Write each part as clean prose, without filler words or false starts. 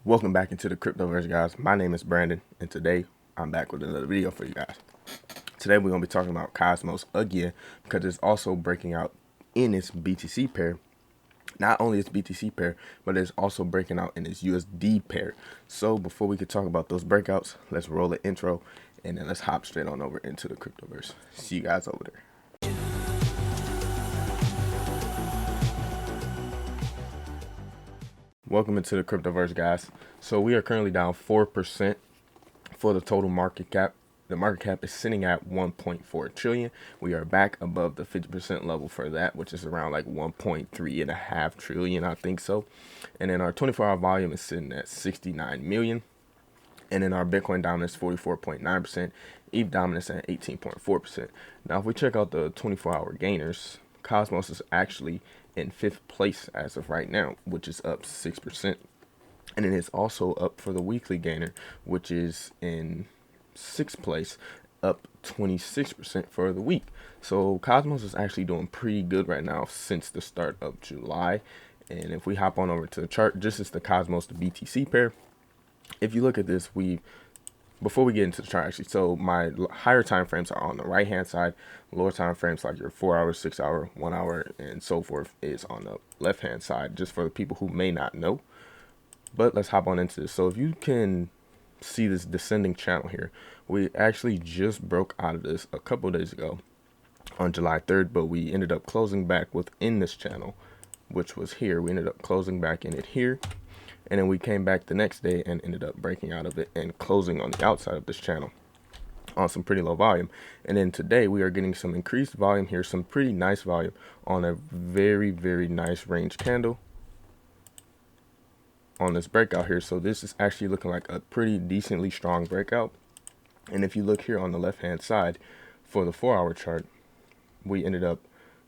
Welcome back into the Cryptoverse, guys. My name is Brandon, and today I'm back with another video for you guys. Today we're going to be talking about Cosmos again because it's also breaking out in its BTC pair. Not only its BTC pair, but it's also breaking out in its USD pair. So before we could talk about those breakouts, let's roll the intro and then let's hop straight on over into the Cryptoverse. See you guys over there. Welcome into the Cryptoverse, guys. So we are currently down 4% for the total market cap. The market cap is sitting at 1.4 trillion. We are back above the 50% level for that, which is around like 1.3.5 trillion, I think so. And then our 24-hour volume is sitting at 69 million. And then our Bitcoin dominance 44.9%, ETH dominance at 18.4%. Now, if we check out the 24-hour gainers, Cosmos is actually in 5th place as of right now, which is up 6%. And it is also up for the weekly gainer, which is in 6th place, up 26% for the week. So Cosmos is actually doing pretty good right now since the start of July. And if we hop on over to the chart, this is the Cosmos to BTC pair. If you look at this, before we get into the chart, actually, so my higher time frames are on the right hand side. Lower time frames like your 4 hour, 6 hour, 1 hour, and so forth is on the left hand side, just for the people who may not know. But let's hop on into this. So if you can see this descending channel here, we actually just broke out of this a couple days ago on July 3rd, but we ended up closing back within this channel, which was here. We ended up closing back in it here. And then we came back the next day and ended up breaking out of it and closing on the outside of this channel on some pretty low volume. And then today we are getting some increased volume here, some pretty nice volume on a very, very nice range candle on this breakout here. So this is actually looking like a pretty decently strong breakout. And if you look here on the left hand side for the 4 hour chart, we ended up,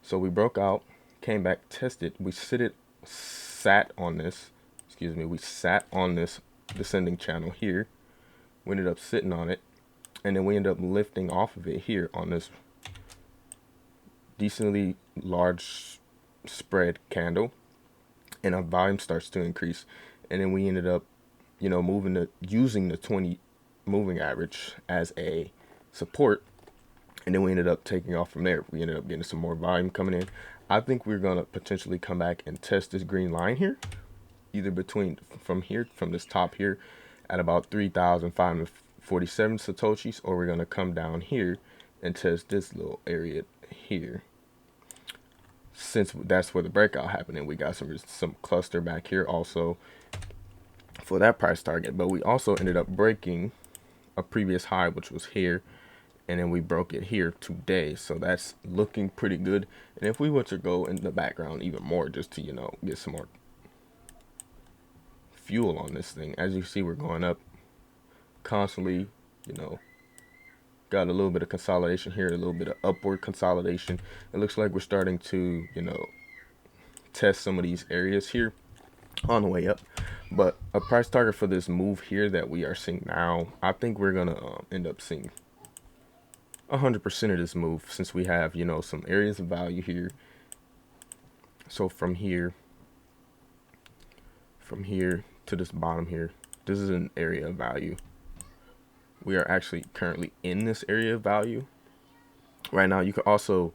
so we broke out, came back, tested, we sat on this descending channel here. We ended up sitting on it, and then we ended up lifting off of it here on this decently large spread candle, and our volume starts to increase. And then we ended up, using the 20 moving average as a support, and then we ended up taking off from there. We ended up getting some more volume coming in. I think we're gonna potentially come back and test this green line here, either from this top here at about 3,547 satoshis, or we're going to come down here and test this little area here, since that's where the breakout happened. And we got some cluster back here also for that price target. But we also ended up breaking a previous high, which was here, and then we broke it here today. So that's looking pretty good. And if we were to go in the background even more, just to get some more fuel on this thing, as you see, we're going up constantly. Got a little bit of consolidation here, a little bit of upward consolidation. It looks like we're starting to test some of these areas here on the way up. But a price target for this move here that we are seeing now, I think we're gonna end up seeing 100% of this move, since we have some areas of value here. So from here to this bottom here, this is an area of value. We are actually currently in this area of value right now. You could also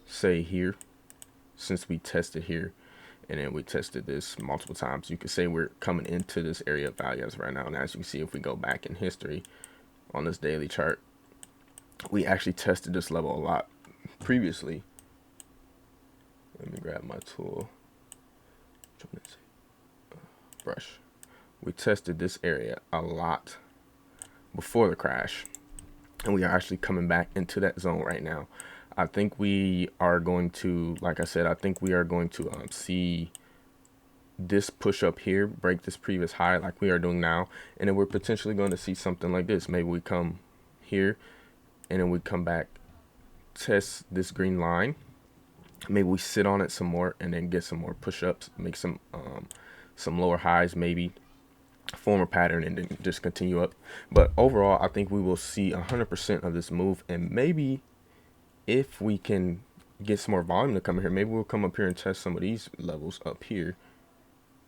say here, since we tested here and then we tested this multiple times, you could say we're coming into this area of value as right now. And as you can see, if we go back in history on this daily chart, we actually tested this level a lot previously. Let me grab my tool, brush. We tested this area a lot before the crash, and we are actually coming back into that zone right now. I think we are going to, like I said, see this push up here, break this previous high like we are doing now, and then we're potentially going to see something like this. Maybe we come here and then we come back, test this green line, maybe we sit on it some more and then get some more push-ups, make some lower highs, maybe form a pattern, and then just continue up. But overall, I think we will see 100% of this move. And maybe if we can get some more volume to come in here, maybe we'll come up here and test some of these levels up here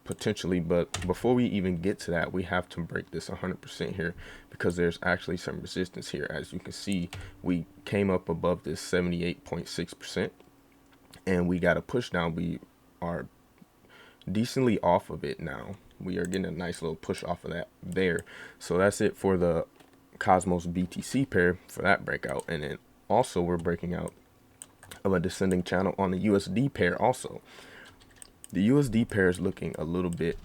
potentially, but before we even get to that, we have to break this 100% here, because there's actually some resistance here. As you can see, we came up above this 78.6%, and we got a push down. We are decently off of it now. We are getting a nice little push off of that there. So that's it for the Cosmos BTC pair for that breakout. And then also we're breaking out of a descending channel on the USD pair also. The USD pair is looking a little bit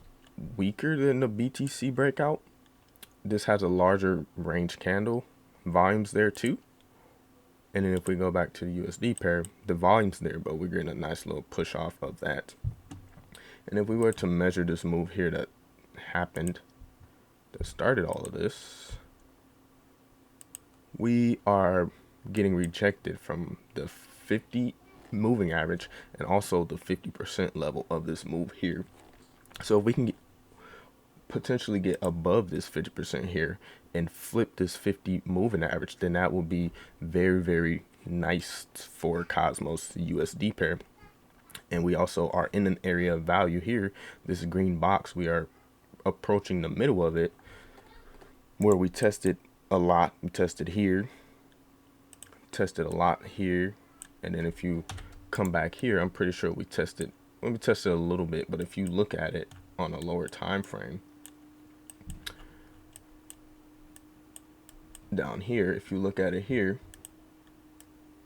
weaker than the BTC breakout. This has a larger range candle, volumes there too. And then if we go back to the USD pair, the volume's there, but we're getting a nice little push off of that. And if we were to measure this move here that happened, that started all of this, we are getting rejected from the 50 moving average and also the 50% level of this move here. So if we can potentially get above this 50% here and flip this 50 moving average, then that will be very, very nice for Cosmos USD pair. And we also are in an area of value here. This green box, we are approaching the middle of it, where we tested a lot. We tested here, tested a lot here, and then if you come back here, I'm pretty sure we tested a little bit. But if you look at it on a lower time frame down here, if you look at it here,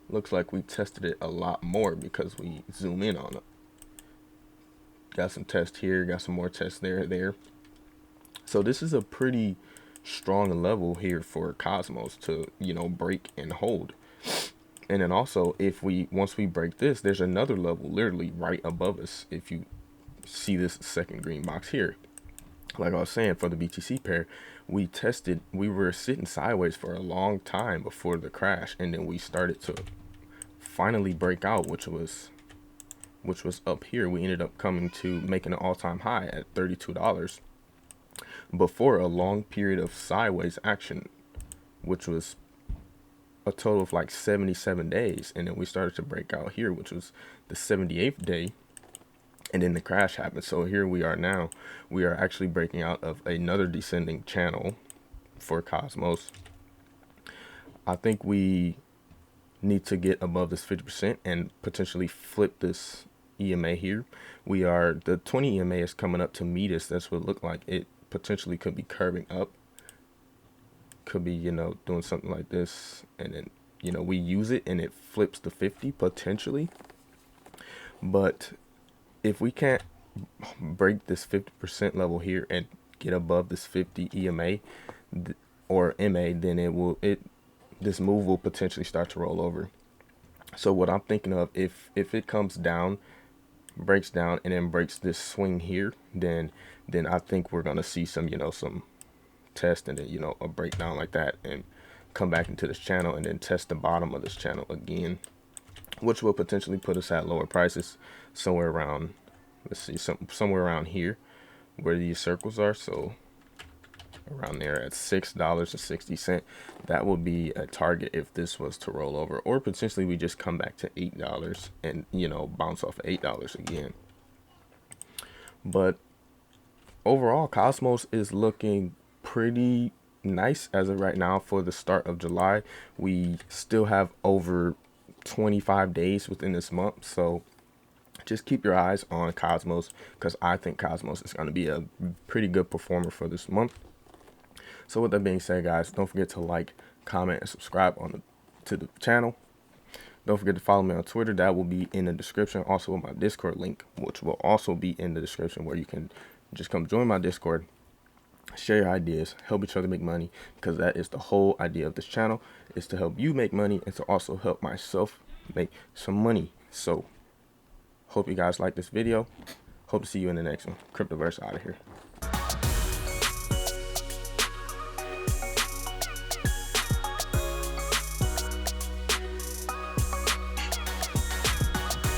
looks like we tested it a lot more because we zoom in on it. Got some tests here, got some more tests there. So this is a pretty strong level here for Cosmos to, you know, break and hold. And then also, once we break this, there's another level literally right above us. If you see this second green box here, like I was saying, for the BTC pair, we were sitting sideways for a long time before the crash, and then we started to finally break out, which was up here. We ended up coming to making an all-time high at $32 before a long period of sideways action, which was a total of like 77 days. And then we started to break out here, which was the 78th day, and then the crash happened. So here we are now. We are actually breaking out of another descending channel for Cosmos. I think we need to get above this 50% and potentially flip this EMA here. The 20 EMA is coming up to meet us. That's what it looked like. It potentially could be curving up, could be, you know, doing something like this, and then, you know, we use it and it flips the 50 potentially. But if we can't break this 50% level here and get above this 50 EMA or MA, then this move will potentially start to roll over. So what I'm thinking of, if it comes down, breaks down, and then breaks this swing here, then I think we're gonna see some, you know, some test, and then, you know, a breakdown like that, and come back into this channel and then test the bottom of this channel again, which will potentially put us at lower prices somewhere around, let's see, somewhere around here where these circles are. So around there at $6.60. That would be a target if this was to roll over, or potentially we just come back to $8 and, you know, bounce off of $8 again. But overall, Cosmos is looking pretty nice as of right now for the start of July. We still have over 25 days within this month, so just keep your eyes on Cosmos, because I think Cosmos is going to be a pretty good performer for this month. So with that being said, guys, don't forget to like, comment, and subscribe to the channel. Don't forget to follow me on Twitter. That will be in the description. Also with my Discord link, which will also be in the description, where you can just come join my Discord, share your ideas, help each other make money, because that is the whole idea of this channel, is to help you make money and to also help myself make some money. So hope you guys like this video. Hope to see you in the next one. Cryptoverse out of here.